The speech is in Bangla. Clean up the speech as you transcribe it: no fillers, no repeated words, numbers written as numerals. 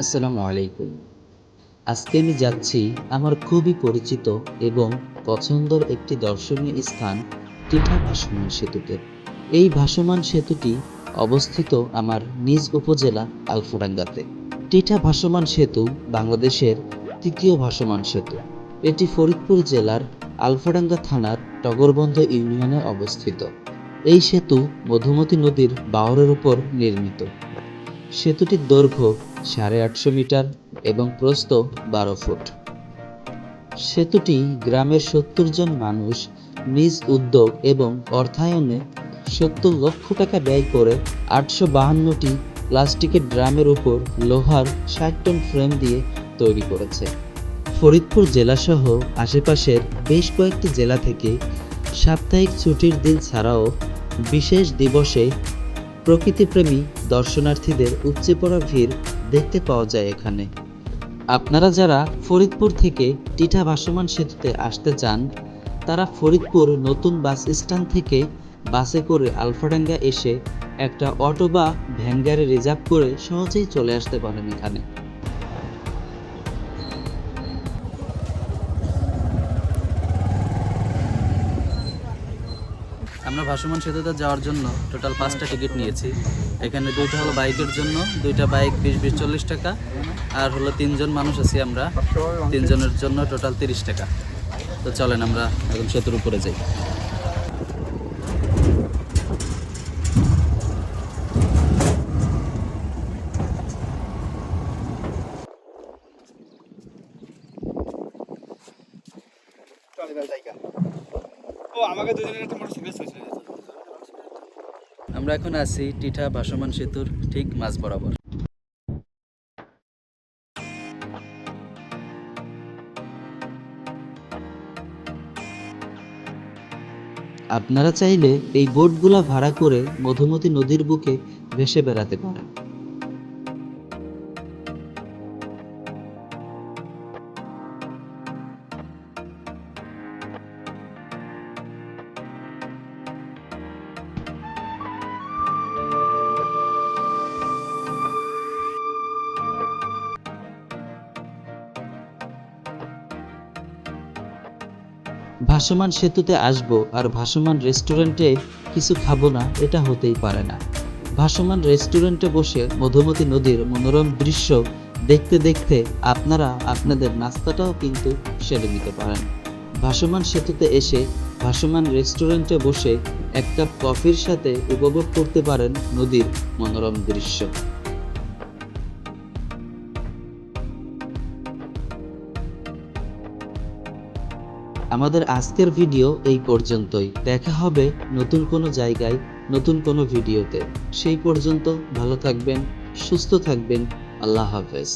আসসালামু আলাইকুম। আজকে আমি যাচ্ছি আমার খুবই পরিচিত এবং পছন্দের একটি দর্শনীয় স্থান টিটা ভাসমান সেতুতে। এই ভাসমান সেতুটি অবস্থিত আমার নিজ উপজেলা আলফাডাঙ্গাতে। টিটা ভাসমান সেতু বাংলাদেশের তৃতীয় ভাসমান সেতু। এটি ফরিদপুর জেলার আলফাডাঙ্গা থানার টগরবন্ধ ইউনিয়নে অবস্থিত। এই সেতু মধুমতি নদীর বাওরের উপর নির্মিত। সেতুটির দৈর্ঘ্য 850 মিটার এবং প্রস্থ 12 ফুট। সেতুটি গ্রামের 70 জন মানুষ নিজ উদ্যোগ এবং অর্থায়নে 70 লক্ষ টাকা ব্যয় করে 852টি প্লাস্টিকের ড্রামের উপর লোহার 60 টন ফ্রেম দিয়ে তৈরি করেছে। ফরিদপুর জেলাসহ আশেপাশের বেশ কয়েকটি জেলা থেকে সাপ্তাহিক ছুটির দিন ছাড়াও বিশেষ দিবসে প্রকৃতিপ্রেমী দর্শনার্থীদের উপচে পড়া ভিড় দেখতে পাওয়া যায় এখানে। আপনারা যারা ফরিদপুর থেকে টিটা ভাসমান সেতুতে আসতে চান, তারা ফরিদপুর নতুন বাস স্ট্যান্ড থেকে বাসে করে আলফাডাঙ্গা এসে একটা অটো বা ভ্যান গাড়ি রিজার্ভ করে সহজেই চলে আসতে পারেন এখানে। আমরা ভাসমান সেতুতে যাওয়ার জন্য টোটাল 5টা টিকিট নিয়েছি। এখানে 2টা হলো বাইকের জন্য, 2টা বাইক 20-40 টাকা, আর হলো 3 জন মানুষ আছি আমরা, 3 জনের জন্য টোটাল 30 টাকা। তো চলেন আমরা এখন সেতুর উপরে যাই। আমরা এখন আছি টিটা ভাসমান সেতুর ঠিক মাঝ বরাবর। আপনারা চাইলে এই বোটগুলা ভাড়া করে মধুমতি নদীর বুকে ভেসে বেড়াতে পারেন। ভাসমান সেতুতে আসবো আর ভাসমান রেস্টুরেন্টে কিছু খাবো না, এটা হতেই পারে না। ভাসমান রেস্টুরেন্টে বসে মধুমতি নদীর মনোরম দৃশ্য দেখতে দেখতে আপনারা আপনাদের নাস্তাটাও কিন্তু সেরে নিতে পারেন। ভাসমান সেতুতে এসে ভাসমান রেস্টুরেন্টে বসে এক কাপ কফির সাথে উপভোগ করতে পারেন নদীর মনোরম দৃশ্য। আমাদের আজকের ভিডিও এই পর্যন্তই। দেখা হবে নতুন কোনো জায়গায়, নতুন কোনো ভিডিওতে। সেই পর্যন্ত ভালো থাকবেন, সুস্থ থাকবেন। আল্লাহ হাফেজ।